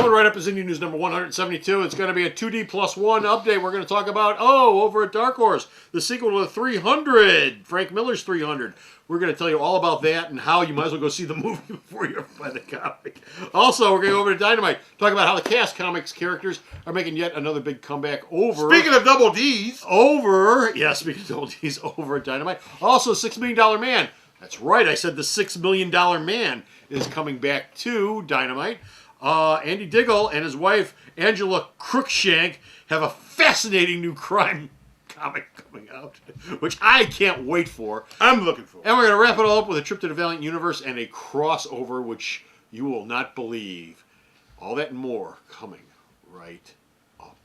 Coming right up is Indy News number 172. It's going to be a 2D plus 1 update. We're going to talk about, over at Dark Horse, the sequel to the 300, Frank Miller's 300. We're going to tell you all about that and how you might as well go see the movie before you ever buy the comic. Also, we're going to go over to Dynamite, talk about how the Cast Comics characters are making yet another big comeback over. Speaking of double D's. Speaking of double D's, over at Dynamite. Also, $6 Million Man. That's right, I said the $6 Million Man is coming back to Dynamite. Andy Diggle and his wife, Angela Crookshank, have a fascinating new crime comic coming out, which I can't wait for. I'm looking for. And we're going to wrap it all up with a trip to the Valiant Universe and a crossover, which you will not believe. All that and more coming right up.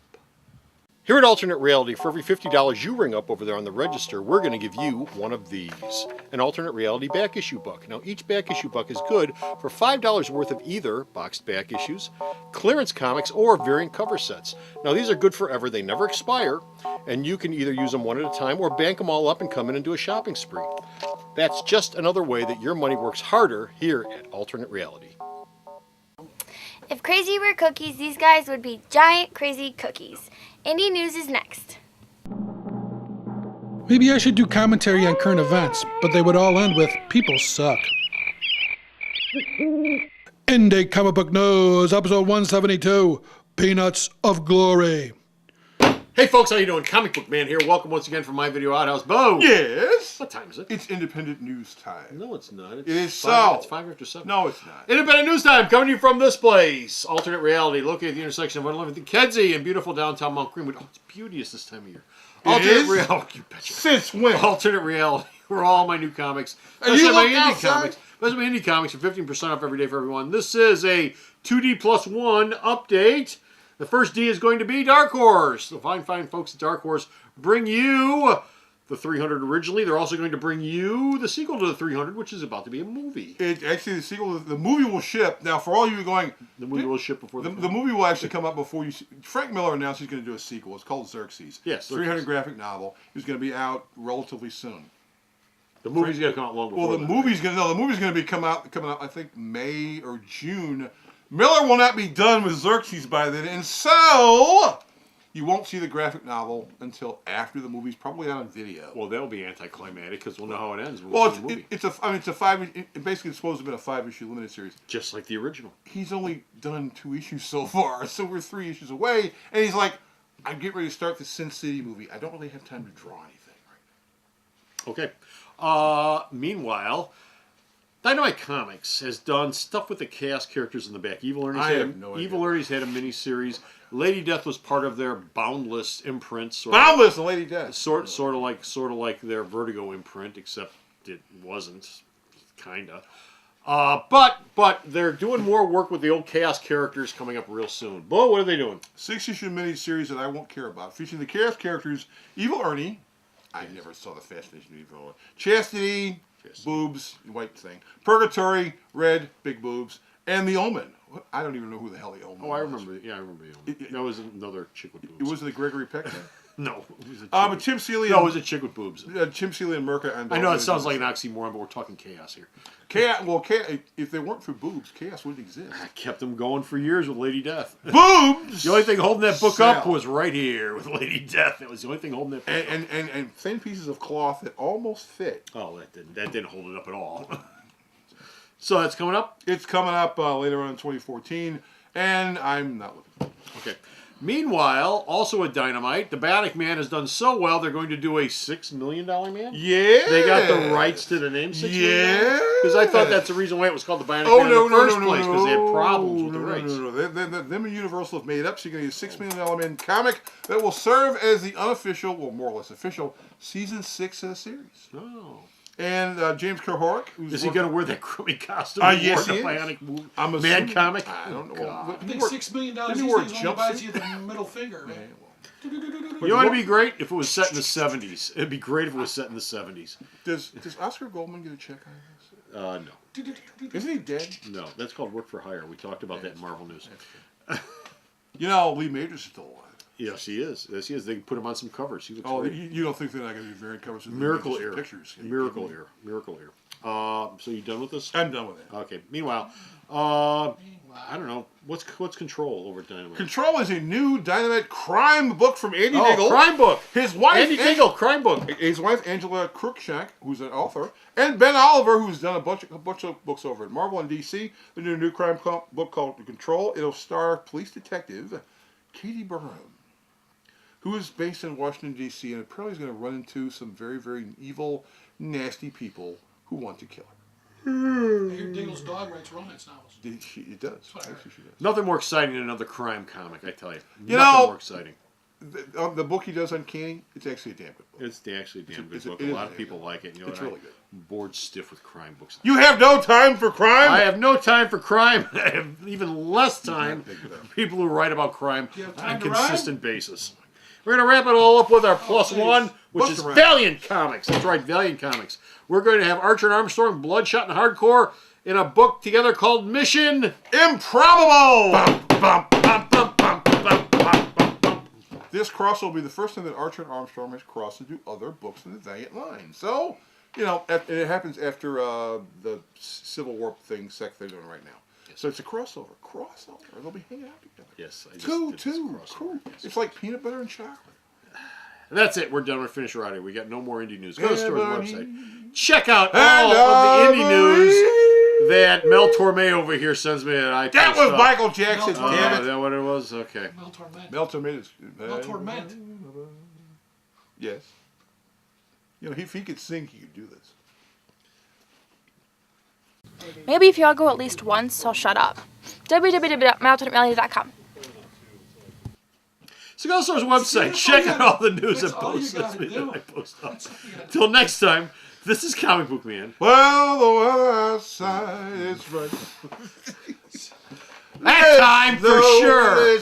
Here at Alternate Reality, for every $50 you ring up over there on the register, we're going to give you one of these, an Alternate Reality back issue book. Now, each back issue book is good for $5 worth of either boxed back issues, clearance comics, or variant cover sets. Now, these are good forever. They never expire, and you can either use them one at a time or bank them all up and come in and do a shopping spree. That's just another way that your money works harder here at Alternate Reality. If crazy were cookies, these guys would be giant crazy cookies. Indy News is next. Maybe I should do commentary on current events, but they would all end with, people suck. Indy Comic Book News, episode 172, Peanuts of Glory. Hey folks, how you doing? Comic Book Man here. Welcome once again from my video outhouse. Bo! Yes? What time is it? It's independent news time. No, it's not. It is It's 5 after 7. No, it's not. Independent news time coming to you from this place. Alternate Reality, located at the intersection of 111th and Kedzie in beautiful downtown Mount Greenwood. Oh, it's beauteous this time of year. Is? Reality, you betcha. Since when? Alternate Reality, where all my new comics, Are you my looking indie outside? comics, especially my indie comics, are 15% off every day for everyone. This is a 2D plus 1 update. The first D is going to be Dark Horse. The fine folks at Dark Horse bring you the 300 originally. They're also going to bring you the sequel to the 300, which is about to be a movie. Actually, the sequel, the movie will ship. Now, for all you going... The movie will ship before the movie will actually come up before you... Frank Miller announced he's going to do a sequel. It's called Xerxes. Yes, 300 graphic novel. It's going to be out relatively soon. The movie's going to come out long before Well, the movie's going to be coming out, I think, May or June. Miller will not be done with Xerxes by then, and so you won't see the graphic novel until after the movie's probably out on video. Well, that'll be anticlimactic because we'll know how it ends. Well, it's basically supposed to have been a 5-issue limited series, just like the original. He's only done 2 issues so far, so we're 3 issues away, and he's like, I'm getting ready to start the Sin City movie. I don't really have time to draw anything right now. Okay. Meanwhile, Dynamite Comics has done stuff with the Chaos characters in the back. Evil Ernie's had a mini-series. Lady Death was part of their Boundless imprint. Boundless and Lady Death. Sort of like their Vertigo imprint, except it wasn't, kinda. But they're doing more work with the old Chaos characters coming up real soon. Bo, what are they doing? 6-issue mini-series that I won't care about, featuring the Chaos characters, Evil Ernie. I never saw the Fascination of Evil Ernie. Chastity. Boobs, white thing. Purgatory, red, big boobs. And the Omen. I don't even know who the hell the Omen was. I remember. Yeah, I remember the Omen. That was another chick with boobs. It wasn't the Gregory Peck thing? No. It was but Tim Seeley... No, it was a chick with boobs. Tim Seeley and Merca... I know it sounds like an oxymoron, but we're talking chaos here. Chaos, if they weren't for boobs, chaos wouldn't exist. I kept them going for years with Lady Death. Boobs! The only thing holding that book up was right here with Lady Death. That was the only thing holding that book up. And thin pieces of cloth that almost fit. Oh, that didn't hold it up at all. So that's coming up? It's coming up later on in 2014, and I'm not looking for it. Okay. Meanwhile, also at Dynamite, the Bionic Man has done so well, they're going to do a $6 Million Man. Yeah. They got the rights to the name $6 Million. Because I thought that's the reason why it was called the Bionic Man in the first place, because they had problems with the rights. Them and Universal have made up, so you're going to get a $6 Million Man comic that will serve as the unofficial, well, more or less official, season 6 of the series. Oh. And James Kerouac. Is he going to wear that crummy costume? Yes, he is. Bionic Man comic? I don't know. I think $6 million only buys you the middle finger, man. You know what would be great? If it was set in the 70s. It'd be great if it was set in the 70s. Does Oscar Goldman get a check on this? No. Isn't he dead? No, that's called work for hire. We talked about that in Marvel News. You know, Lee Majors is still alive. Yes, he is. Yes, he is. They can put him on some covers. He looks Oh, great. you don't think they're not going to be variant covers? Miracle Ear. Pictures. Miracle Ear. Miracle Ear. So you done with this? I'm done with it. Okay. Meanwhile, I don't know. What's Control over Dynamite? Control is a new Dynamite crime book from Andy Diggle. Crime book. His wife, Andy Diggle, crime book. His wife, Angela Cruikshank, who's an author, and Ben Oliver, who's done a bunch of books over at Marvel and DC. They're doing a new crime book called Control. It'll star police detective Katie Burham, who is based in Washington, D.C., and apparently is going to run into some very, very evil, nasty people who want to kill her. I hear Diggle's dog writes romance novels. It does. Actually, she does. Nothing more exciting than another crime comic, I tell you. You Nothing know, more exciting. The book he does on Canny, it's actually a damn good book. It's actually a damn good It's a- book. it A is lot a- of people like it. You know, it's and really good. I'm bored stiff with crime books. You have no time for crime? I have no time for crime. I have even less time for people who write about crime you have on time a to consistent basis. We're going to wrap it all up with our plus one, which is Bust around. Valiant Comics. That's right, Valiant Comics. We're going to have Archer and Armstrong, Bloodshot and Hardcore, in a book together called Mission Improbable! Bum, bum, bum, bum, bum, bum, bum, bum, bum. This cross will be the first time that Archer and Armstrong has crossed into other books in the Valiant line. So, you know, it happens after the Civil War thing they're doing right now. Yes. So it's a crossover. They'll be hanging out together. Yes, I just Two. did this crossover. Cool. Yes. It's like peanut butter and chocolate. And that's it. We're done. We're finished right here. We got no more indie news. Go to the store's Everybody. website. Check out all of the indie news that Mel Torme over here sends me that I That post was up. Michael Jackson, Mel damn Is it. that what it was? Okay. Mel Torment. Mel Torment. Mel Torment. Yes. You know, if he could sing, he could do this. Maybe if y'all go at least once, I'll shut up. www.mountainmelody.com. So go to the store's website. that's Check all out you all the news that's and all you posts gotta that do. I post up. That's all you gotta do. Till next time, this is Comic Book Man. Well, the weather outside is right. That time for sure.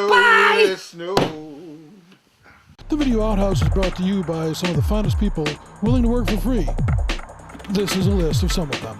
Let snow. The Video Outhouse is brought to you by some of the finest people willing to work for free. This is a list of some of them.